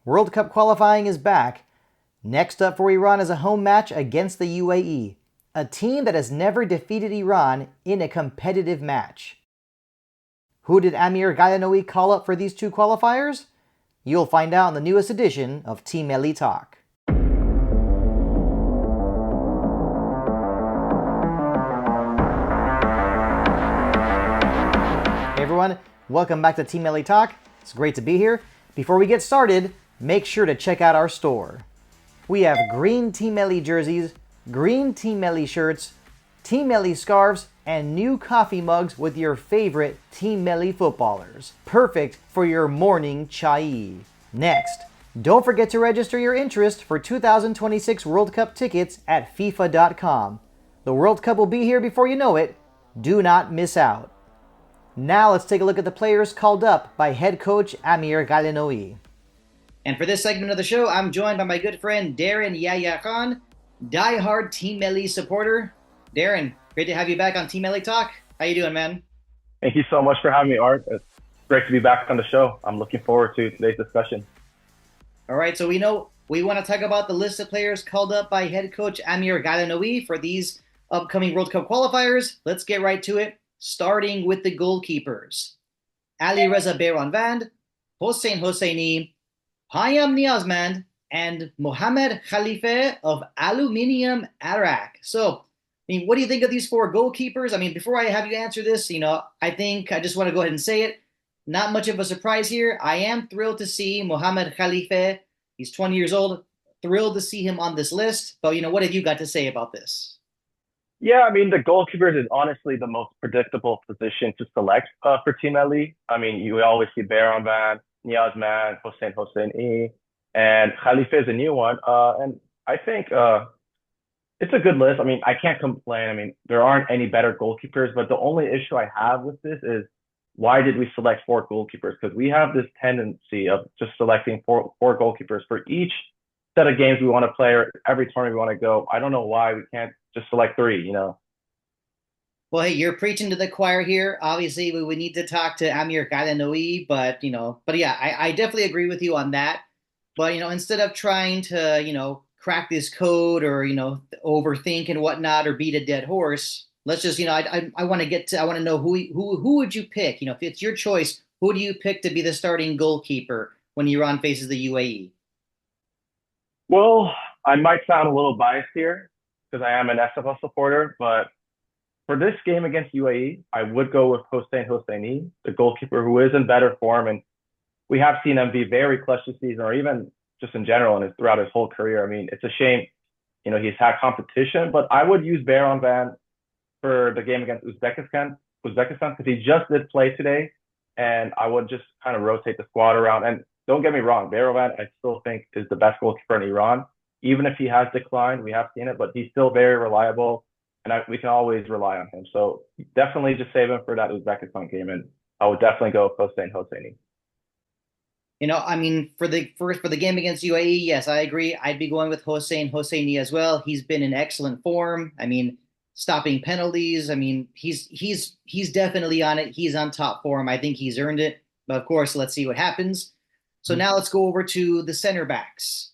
World Cup qualifying is back. Next up for Iran is a home match against the UAE, a team that has never defeated Iran in a competitive match. Who did Amir Ghalenoei call up for these two qualifiers? You'll find out in the newest edition of Team Melli Talk. Hey everyone, welcome back to Team Melli Talk. It's great to be here. Before we get started, make sure to check out our store. We have green Team Melli jerseys, green Team Melli shirts, Team Melli scarves, and new coffee mugs with your favorite Team Melli footballers. Perfect for your morning chai. Next, don't forget to register your interest for 2026 World Cup tickets at FIFA.com. The World Cup will be here before you know it. Do not miss out. Now let's take a look at the players called up by head coach Amir Ghalenoei. And for this segment of the show, I'm joined by my good friend Darren Yahyakhan, diehard Team Melli supporter. Darren, great to have you back on Team Melli Talk. How you doing, man? Thank you so much for having me, Art. It's great to be back on the show. I'm looking forward to today's discussion. All right, so we want to talk about the list of players called up by head coach Amir Ghalenoei for these upcoming World Cup qualifiers. Let's get right to it, starting with the goalkeepers. Ali Reza Behranvand, Hossein Hosseini, Payam Niazmand, and Mohamed Khalife of Aluminium Arak. So, what do you think of these four goalkeepers? Before I have you answer this, I think I just want to go ahead and say it. Not much of a surprise here. I am thrilled to see Mohamed Khalife. He's 20 years old. Thrilled to see him on this list. But, what have you got to say about this? Yeah, the goalkeepers is honestly the most predictable position to select for Team Melli. You always see Behranvand, Niazmand, Hossein Hosseini, and Khalife is a new one. And I think it's a good list. I can't complain. There aren't any better goalkeepers, but the only issue I have with this is why did we select four goalkeepers? Because we have this tendency of just selecting four goalkeepers for each set of games we want to play or every tournament we want to go. I don't know why we can't just select three, Well, hey, you're preaching to the choir here. Obviously, we would need to talk to Amir Ghalenoei, but yeah, I definitely agree with you on that. But, instead of trying to, crack this code or, overthink and whatnot or beat a dead horse, let's just, I want to know who would you pick? If it's your choice, who do you pick to be the starting goalkeeper when Iran faces the UAE? Well, I might sound a little biased here because I am an SFL supporter, but for this game against UAE, I would go with Hossein Hosseini, the goalkeeper who is in better form. And we have seen him be very clutch this season, or even just in general and throughout his whole career. It's a shame, he's had competition, but I would use Behranvand for the game against Uzbekistan because he just did play today. And I would just kind of rotate the squad around. And don't get me wrong, Behranvand, I still think is the best goalkeeper in Iran. Even if he has declined, we have seen it, but he's still very reliable. And we can always rely on him. So definitely just save him for that Uzbekistan game. And I would definitely go with Hossein Hosseini. For the game against UAE, yes, I agree. I'd be going with Hossein Hosseini as well. He's been in excellent form. Stopping penalties. He's definitely on it. He's on top form. I think he's earned it. But of course, let's see what happens. So now let's go over to the center backs.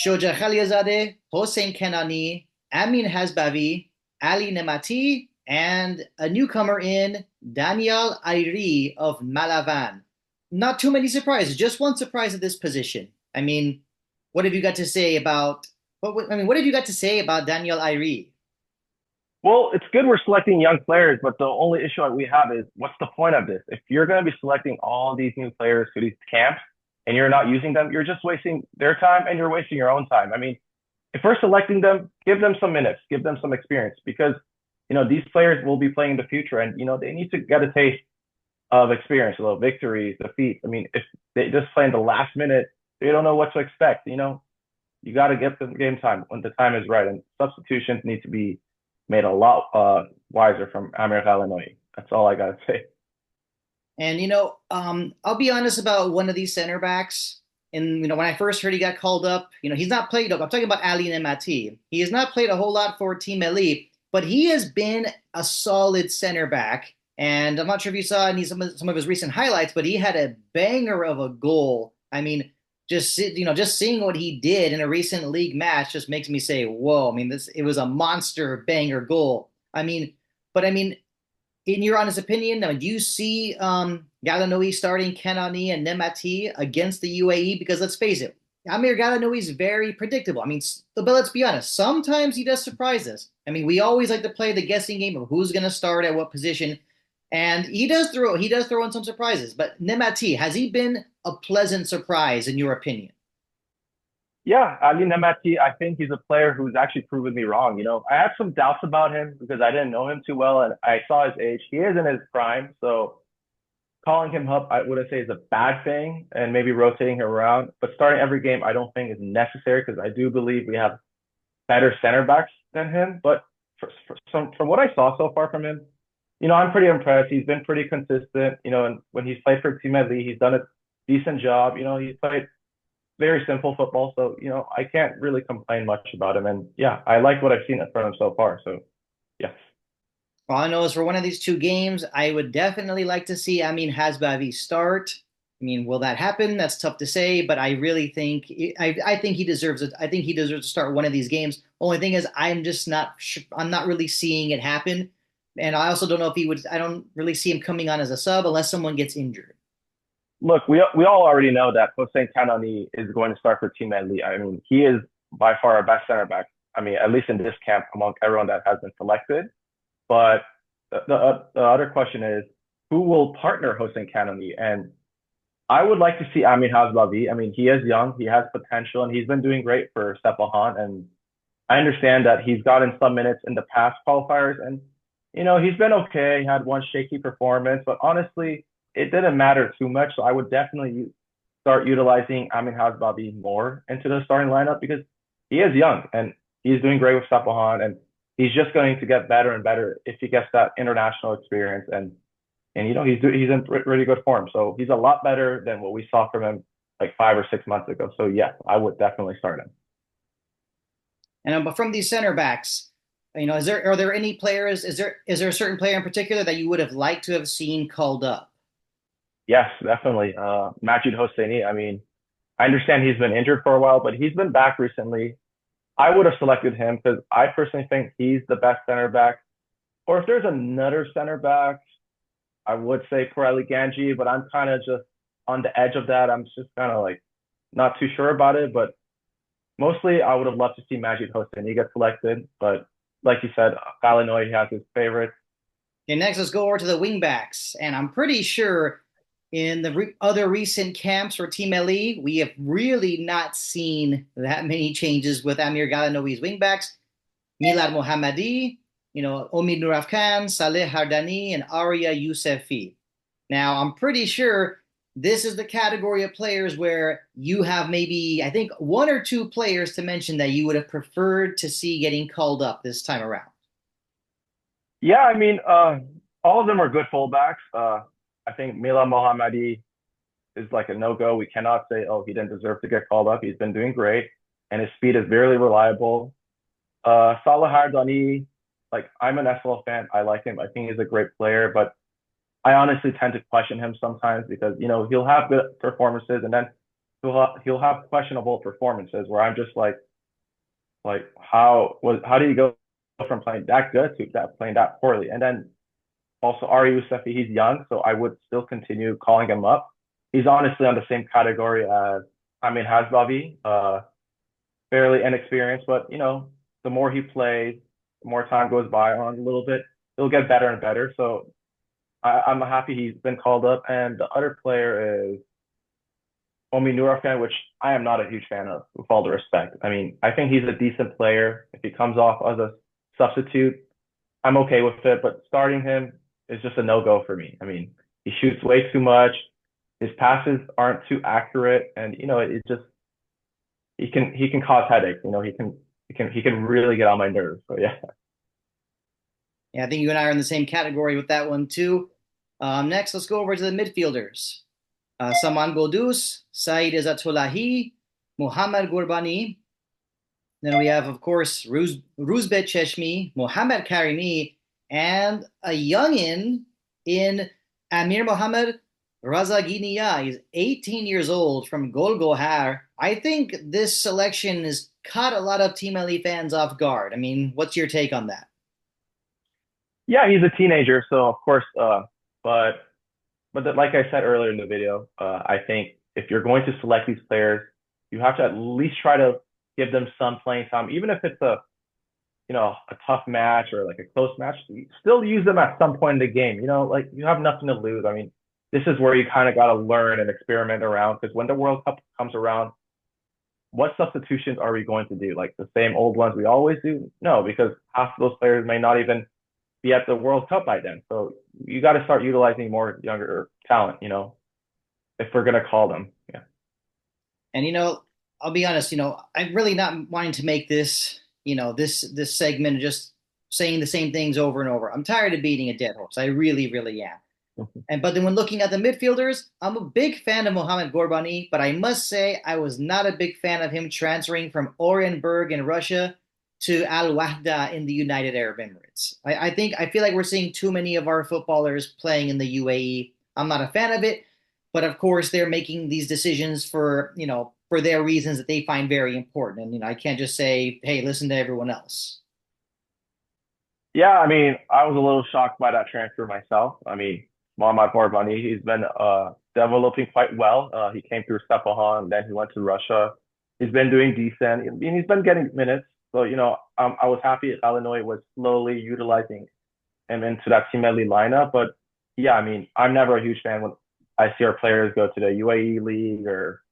Shoja Khaliazadeh, Hossein Kenani, Amin Hasbavi, Ali Nemati, and a newcomer in Daniel Ayri of Malavan. Not too many surprises, just one surprise at this position. What have you got to say about what have you got to say about Daniel Ayri? Well, it's good we're selecting young players, but the only issue that we have is what's the point of this? If you're going to be selecting all these new players for these camps and you're not using them, you're just wasting their time and you're wasting your own time. If we're selecting them, give them some minutes, give them some experience because, these players will be playing in the future and, they need to get a taste of experience, victories, defeats. If they just play in the last minute, they don't know what to expect. You got to get them game time when the time is right, and substitutions need to be made a lot wiser from Amir Ghalenoei. That's all I got to say. And, I'll be honest about one of these center backs. And, when I first heard he got called up, he's not played up. I'm talking about Ali Nemati. He has not played a whole lot for Team Melli, but he has been a solid center back. And I'm not sure if you saw some of his recent highlights, but he had a banger of a goal. just seeing what he did in a recent league match just makes me say, whoa. I mean, it was a monster banger goal. I mean, in your honest opinion, do you see Ghalenoei starting Kenani and Nemati against the UAE? Because let's face it, Amir Ghalenoei is very predictable. I mean, but let's be honest, sometimes he does surprise us. I mean, we always like to play the guessing game of who's going to start at what position, and he does throw in some surprises. But Nemati, has he been a pleasant surprise in your opinion? Yeah, Ali Nemati, I think he's a player who's actually proven me wrong. I had some doubts about him because I didn't know him too well and I saw his age. He is in his prime, so calling him up, I wouldn't say is a bad thing, and maybe rotating him around. But starting every game, I don't think is necessary because I do believe we have better center backs than him. But from what I saw so far from him, I'm pretty impressed. He's been pretty consistent, and when he's played for Team Melli, he's done a decent job. He's played very simple football, so I can't really complain much about him. And yeah, I like what I've seen from him so far. So yes. All I know is for one of these two games, I would definitely like to see Amin Hasbavi start. I mean, will that happen? That's tough to say, but I really think I think he deserves it. I think he deserves to start one of these games. Only thing is, I'm not really seeing it happen, and I also don't know if he would. I don't really see him coming on as a sub unless someone gets injured. Look, we all already know that Hossein Kanani is going to start for Team Melli. I mean, he is by far our best center back. I mean, at least in this camp among everyone that has been selected. But the other question is, who will partner Hossein Kanani? And I would like to see Amin Hasbavi. I mean, he is young, he has potential, and he's been doing great for Sepahan. And I understand that he's gotten some minutes in the past qualifiers, and he's been okay. He had one shaky performance, but honestly, it didn't matter too much. So I would definitely start utilizing Amin Hasbavi more into the starting lineup because he is young and he's doing great with Sepahan, and he's just going to get better and better if he gets that international experience. And he's in really good form. So he's a lot better than what we saw from him like 5 or 6 months ago. So yeah, I would definitely start him. And but from these center backs, are there any players? Is there a certain player in particular that you would have liked to have seen called up? Yes, definitely. Majid Hosseini. I mean, I understand he's been injured for a while, but he's been back recently. I would have selected him because I personally think he's the best center back. Or if there's another center back, I would say Pirelli Ganji, but I'm kind of just on the edge of that. I'm just kind of like not too sure about it. But mostly, I would have loved to see Majid Hosseini get selected. But like you said, Ghalenoei has his favorite. Okay, next let's go over to the wing backs, and I'm pretty sure in the other recent camps for Team Melli, we have really not seen that many changes with Amir Ghalenoei's wingbacks. Milad Mohammadi, Omid Nurafkan, Saleh Hardani, and Arya Yousefi. Now, I'm pretty sure this is the category of players where you have maybe, I think, one or two players to mention that you would have preferred to see getting called up this time around. Yeah, I mean, all of them are good fullbacks. I think Milad Mohammadi is like a no-go. We cannot say, oh, he didn't deserve to get called up. He's been doing great, and his speed is very reliable. Salah Hardani, like I'm an SLL fan. I like him. I think he's a great player, but I honestly tend to question him sometimes because he'll have good performances and then he'll have questionable performances where I'm just like how do you go from playing that good to playing that poorly? And then also Ari Yousefi, he's young, so I would still continue calling him up. He's honestly on the same category as Amin Hasbavi, fairly inexperienced, but the more he plays, the more time goes by on a little bit, he'll get better and better. So I'm happy he's been called up. And the other player is Omi Nurafkan, which I am not a huge fan of, with all the respect. I mean, I think he's a decent player. If he comes off as a substitute, I'm okay with it. But starting him is just a no-go for me. I mean, he shoots way too much. His passes aren't too accurate, and it just he can cause headaches. He can really get on my nerves. So yeah. Yeah, I think you and I are in the same category with that one too. Next, let's go over to the midfielders. Saman Godus, Saeed Izzatullahi, Muhammad Gurbani. Then we have, of course, Ruzbet Cheshmi, Mohammad Karimi, and a youngin in Amir Mohammed Raza Guinea is 18 years old from Golgohar. I think this selection has caught a lot of Team Melli fans off guard. I mean, what's your take on that? Yeah, he's a teenager, so of course, but like I said earlier in the video, I think if you're going to select these players, you have to at least try to give them some playing time, even if it's a tough match or like a close match. You still use them at some point in the game. Like you have nothing to lose. I mean, this is where you kind of got to learn and experiment around because when the World Cup comes around, what substitutions are we going to do? Like the same old ones we always do? No, because half of those players may not even be at the World Cup by then. So you got to start utilizing more younger talent, if we're gonna call them. Yeah. And I'll be honest, I'm really not wanting to make this, this segment just saying the same things over and over. I'm tired of beating a dead horse. I really, really am. And but then when looking at the midfielders, I'm a big fan of Mohamed Gorbani, but I must say I was not a big fan of him transferring from Orenburg in Russia to Al Wahda in the United Arab Emirates. I feel like we're seeing too many of our footballers playing in the UAE. I'm not a fan of it, but of course they're making these decisions for for their reasons that they find very important. And I can't just say, hey, listen to everyone else. Yeah, I mean, I was a little shocked by that transfer myself. I mean, Mohamed Barbani, he's been developing quite well. He came through Sepahan, then he went to Russia. He's been doing decent. I mean, he's been getting minutes. So, I was happy that Ghalenoei was slowly utilizing him into that Team Melli lineup. But yeah, I mean, I'm never a huge fan when I see our players go to the UAE League or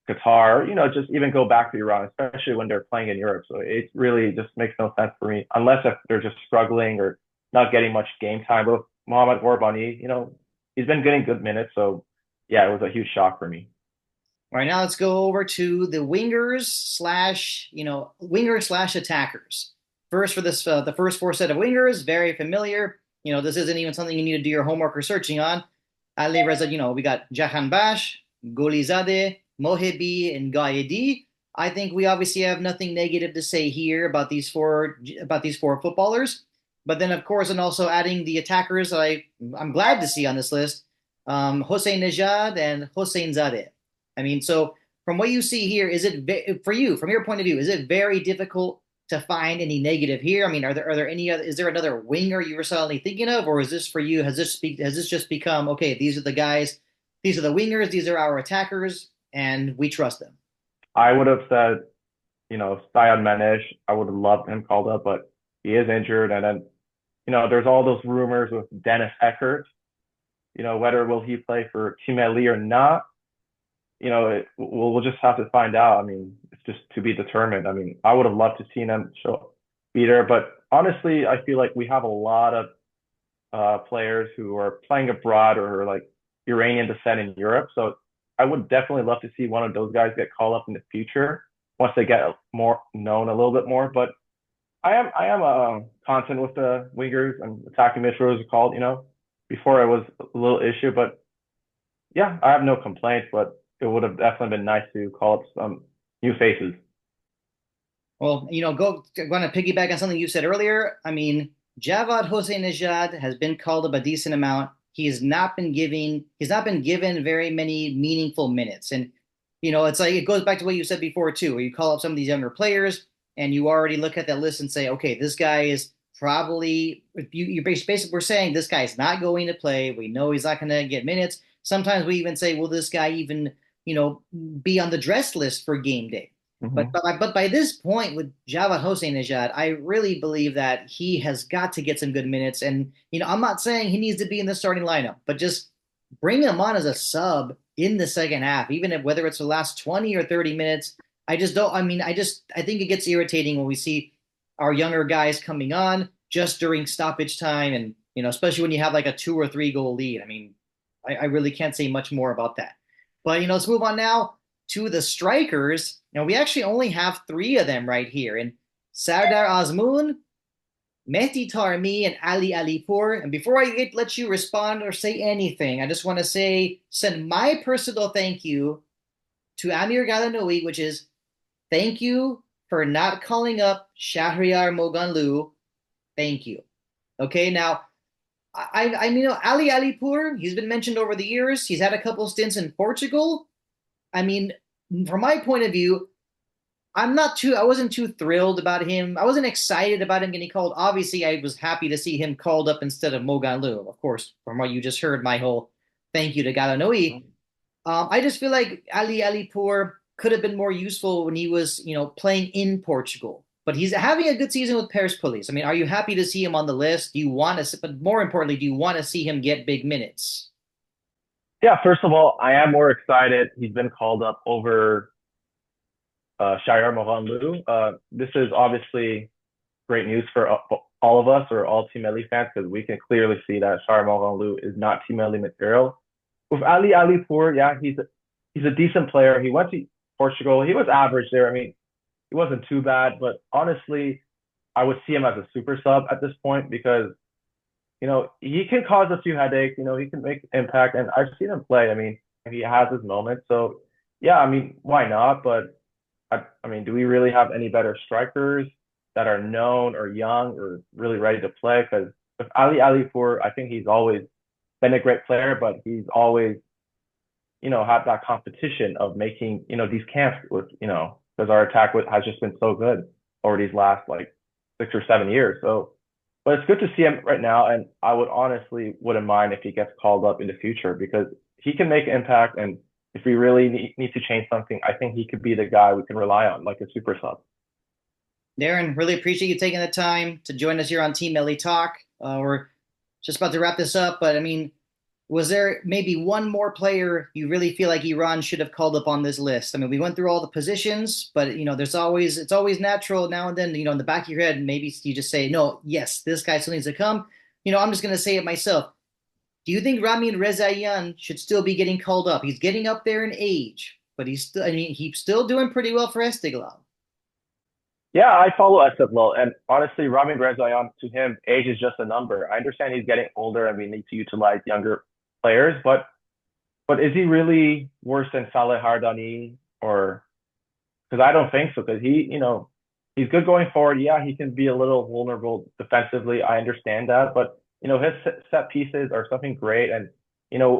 Qatar, just even go back to Iran, especially when they're playing in Europe. So it really just makes no sense for me, unless if they're just struggling or not getting much game time. But Mohamed Ourbani, he's been getting good minutes. So yeah, it was a huge shock for me. All right, now let's go over to the wingers slash, winger slash attackers. First for this, the first four set of wingers, very familiar. This isn't even something you need to do your homework or searching on. Ali Reza, we got Jahan Bash, Golizade, Mohebi, and Gaedi. I think we obviously have nothing negative to say here about these four footballers. But then, of course, and also adding the attackers I'm glad to see on this list, Hossein Nejad and Hossein Zadeh. I mean, so from what you see here, is it for you, from your point of view, is it very difficult to find any negative here? I mean, are there any other? Is there another winger you were suddenly thinking of, or is this for you? Has this just become okay? These are the guys, these are the wingers, these are our attackers, and we trust them. I would have said, Sion Manesh, I would have loved him called up, but he is injured. And then, there's all those rumors with Dennis Eckert, whether will he play for Team Melli or not. We'll just have to find out. I mean, it's just to be determined. I mean, I would have loved to see them be there, but honestly, I feel like we have a lot of players who are playing abroad or are like Iranian descent in Europe. So I would definitely love to see one of those guys get called up in the future once they get more known a little bit more. But I am content with the wingers and attacking midfielders are called. Before it was a little issue, but yeah, I have no complaints. But it would have definitely been nice to call up some new faces. Well, going to piggyback on something you said earlier. I mean, Javad Hossein-Nejad has been called up a decent amount. He's not been given very many meaningful minutes. And it's like it goes back to what you said before too, where you call up some of these younger players and you already look at that list and say, okay, this guy is probably you basically we're saying this guy's not going to play. We know he's not going to get minutes. Sometimes we even say, will this guy even, be on the dress list for game day? But, Mm-hmm. but by this point with Javad Hossein-Nejad, I really believe that he has got to get some good minutes. And I'm not saying he needs to be in the starting lineup, but just bring him on as a sub in the second half, even if whether it's the last 20 or 30 minutes. I just don't. I mean, I think it gets irritating when we see our younger guys coming on just during stoppage time, and especially when you have like a 2 or 3 goal lead. I mean, I really can't say much more about that. But let's move on now to the strikers. Now we actually only have three of them right here, and Sardar Azmoun, Mehdi Tarmi, and Ali Alipur. And before I let you respond or say anything, I just want to send my personal thank you to Amir Ghalenoei, which is thank you for not calling up Shahriar Moganlu. Thank you. Okay, now I mean, Ali Alipur, he's been mentioned over the years. He's had a couple stints in Portugal. I mean, from my point of view, I wasn't too thrilled about him. I wasn't excited about him getting called. Obviously, I was happy to see him called up instead of Mo Ghalenoei. Of course, from what you just heard, my whole thank you to Ghalenoei. I just feel like Ali Alipur could have been more useful when he was, playing in Portugal. But he's having a good season with Paris Police. I mean, are you happy to see him on the list? Do you want to, but more importantly, do you want to see him get big minutes? Yeah, first of all, I am more excited. He's been called up over Shahir Mohanlu. This is obviously great news for all of us or all Team Melli fans because we can clearly see that Shahir Mohanlu is not Team Melli material. With Ali Alipur, yeah, he's a decent player. He went to Portugal. He was average there. I mean, he wasn't too bad, but honestly, I would see him as a super sub at this point because he can cause a few headaches. He can make impact, and I've seen him play. I mean, he has his moments. So yeah, I mean, why not? But I mean, do we really have any better strikers that are known or young or really ready to play? Because with Ali Alipur, I think he's always been a great player, but he's always had that competition of making these camps with because our attack has just been so good over these last like 6 or 7 years. So, but it's good to see him right now, and I would honestly wouldn't mind if he gets called up in the future because he can make impact, and if we really need to change something, I think he could be the guy we can rely on, like a super sub. Darren, really appreciate you taking the time to join us here on Team Melli Talk. We're just about to wrap this up, but I mean, was there maybe one more player you really feel like Iran should have called up on this list? I mean, we went through all the positions, but it's always natural now and then, in the back of your head, maybe you just say, no, yes, this guy still needs to come. I'm just going to say it myself. Do you think Ramin Rezaian should still be getting called up? He's getting up there in age, but he's still doing pretty well for Esteghlal. Yeah, I follow Esteghlal, and honestly, Ramin Rezayan, to him, age is just a number. I understand he's getting older, and we need to utilize younger players, but is he really worse than Saleh Hardani or because I don't think so because he's good going forward. Yeah, he can be a little vulnerable defensively. I understand that, but his set pieces are something great, and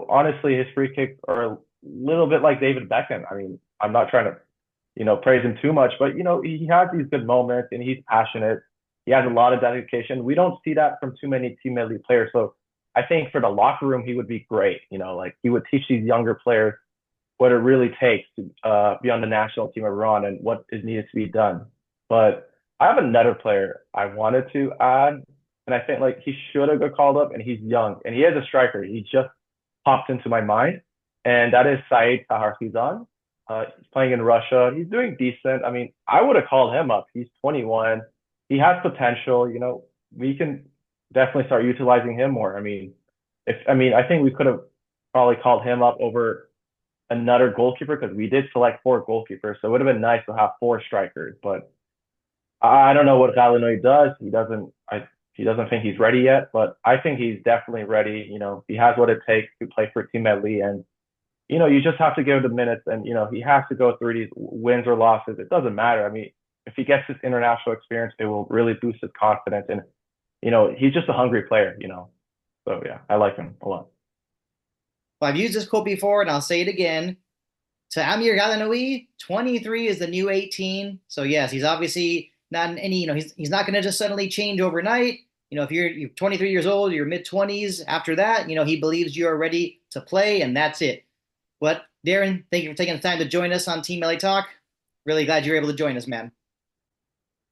honestly, his free kicks are a little bit like David Beckham. I mean, I'm not trying to praise him too much, but he has these good moments and he's passionate. He has a lot of dedication. We don't see that from too many Team Melli players. So I think for the locker room, he would be great. Like he would teach these younger players what it really takes to be on the national team of Iran and what is needed to be done. But I have another player I wanted to add, and I think like he should have got called up, and he's young and he is a striker. He just popped into my mind, and that is Saeed Taharkizan. He's playing in Russia. He's doing decent. I mean, I would have called him up. He's 21. He has potential. We can definitely start utilizing him more. I think we could have probably called him up over another goalkeeper because we did select 4 goalkeepers. So it would have been nice to have 4 strikers. But I don't know what Ghalenoei does. He doesn't think he's ready yet, but I think he's definitely ready. He has what it takes to play for Team Melli, and you just have to give him the minutes, and he has to go through these wins or losses. It doesn't matter. I mean, if he gets this international experience, it will really boost his confidence, and he's just a hungry player. So yeah, I like him a lot. Well, I've used this quote before, and I'll say it again. To Amir Ghalenoei, 23 is the new 18. So yes, he's obviously not in any. He's not going to just suddenly change overnight. If you're 23 years old, you're mid 20s. After that, he believes you are ready to play, and that's it. But Darren, thank you for taking the time to join us on Team Melli Talk. Really glad you were able to join us, man.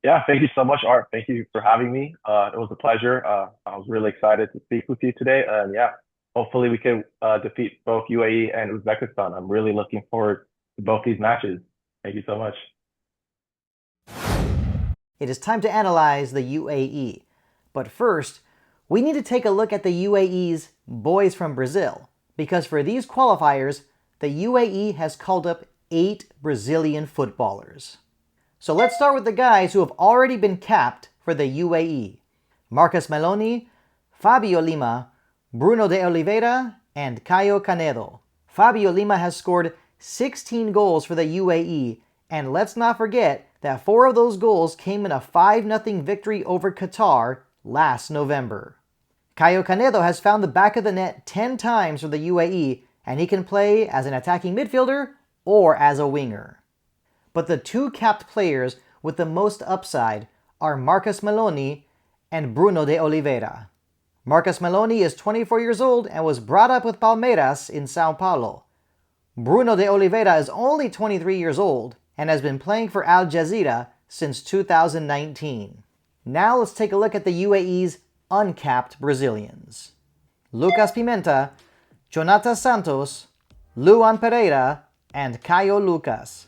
Yeah, thank you so much, Art. Thank you for having me. It was a pleasure. I was really excited to speak with you today. And yeah, hopefully we can defeat both UAE and Uzbekistan. I'm really looking forward to both these matches. Thank you so much. It is time to analyze the UAE. But first, we need to take a look at the UAE's boys from Brazil. Because for these qualifiers, the UAE has called up 8 Brazilian footballers. So let's start with the guys who have already been capped for the UAE. Marcos Meloni, Fabio Lima, Bruno de Oliveira, and Caio Canedo. Fabio Lima has scored 16 goals for the UAE, and let's not forget that 4 of those goals came in a 5-0 victory over Qatar last November. Caio Canedo has found the back of the net 10 times for the UAE, and he can play as an attacking midfielder or as a winger. But the two capped players with the most upside are Marcus Meloni and Bruno de Oliveira. Marcus Meloni is 24 years old and was brought up with Palmeiras in Sao Paulo. Bruno de Oliveira is only 23 years old and has been playing for Al Jazeera since 2019. Now let's take a look at the UAE's uncapped Brazilians. Lucas Pimenta, Jonathan Santos, Luan Pereira, and Caio Lucas.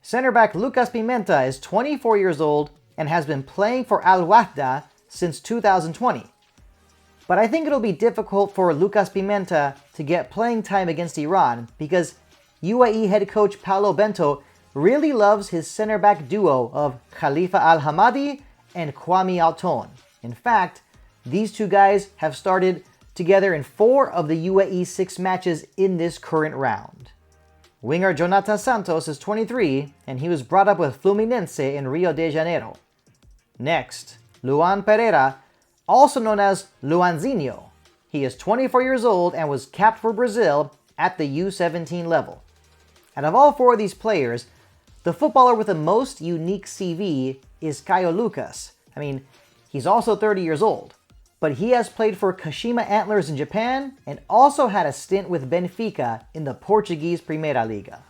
Center back Lucas Pimenta is 24 years old and has been playing for Al Wahda since 2020. But I think it'll be difficult for Lucas Pimenta to get playing time against Iran because UAE head coach Paulo Bento really loves his center back duo of Khalifa Al-Hamadi and Kwame Alton. In fact, these two guys have started together in 4 of the UAE's 6 matches in this current round. Winger Jonathan Santos is 23, and he was brought up with Fluminense in Rio de Janeiro. Next, Luan Pereira, also known as Luanzinho. He is 24 years old and was capped for Brazil at the U17 level. Out of all 4 of these players, the footballer with the most unique CV is Caio Lucas. I mean, he's also 30 years old, but he has played for Kashima Antlers in Japan and also had a stint with Benfica in the Portuguese Primeira Liga.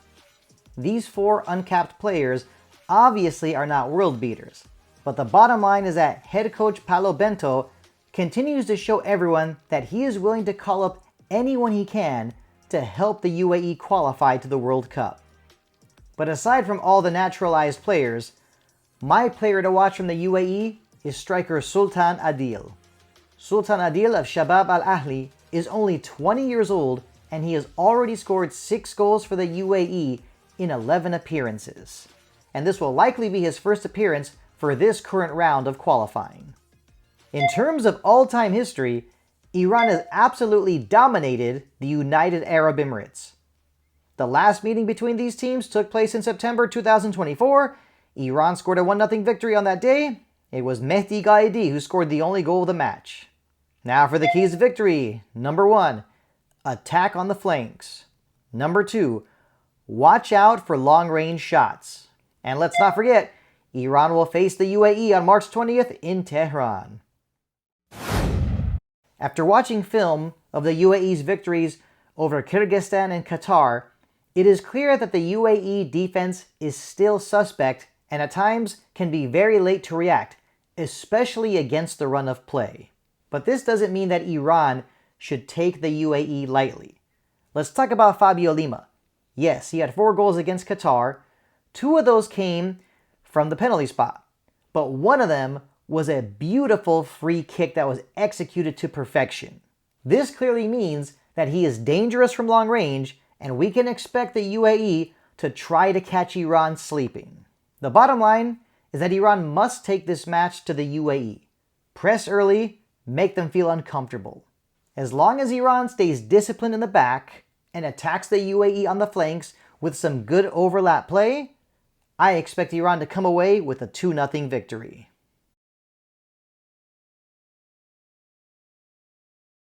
These 4 uncapped players obviously are not world beaters, but the bottom line is that head coach Paulo Bento continues to show everyone that he is willing to call up anyone he can to help the UAE qualify to the World Cup. But aside from all the naturalized players, my player to watch from the UAE is striker Sultan Adil. Sultan Adil of Shabab Al-Ahli is only 20 years old and he has already scored 6 goals for the UAE in 11 appearances. And this will likely be his first appearance for this current round of qualifying. In terms of all-time history, Iran has absolutely dominated the United Arab Emirates. The last meeting between these teams took place in September 2024. Iran scored a 1-0 victory on that day. It was Mehdi Gaidi who scored the only goal of the match. Now for the keys to victory. Number 1, attack on the flanks. Number 2, watch out for long-range shots. And let's not forget, Iran will face the UAE on March 20th in Tehran. After watching film of the UAE's victories over Kyrgyzstan and Qatar, it is clear that the UAE defense is still suspect and at times can be very late to react, especially against the run of play. But this doesn't mean that Iran should take the UAE lightly. Let's talk about Fabio Lima. Yes, he had 4 goals against Qatar. 2 of those came from the penalty spot, but one of them was a beautiful free kick that was executed to perfection. This clearly means that he is dangerous from long range, and we can expect the UAE to try to catch Iran sleeping. The bottom line is that Iran must take this match to the UAE. Press early, make them feel uncomfortable. As long as Iran stays disciplined in the back and attacks the UAE on the flanks with some good overlap play, I expect Iran to come away with a 2-0 victory.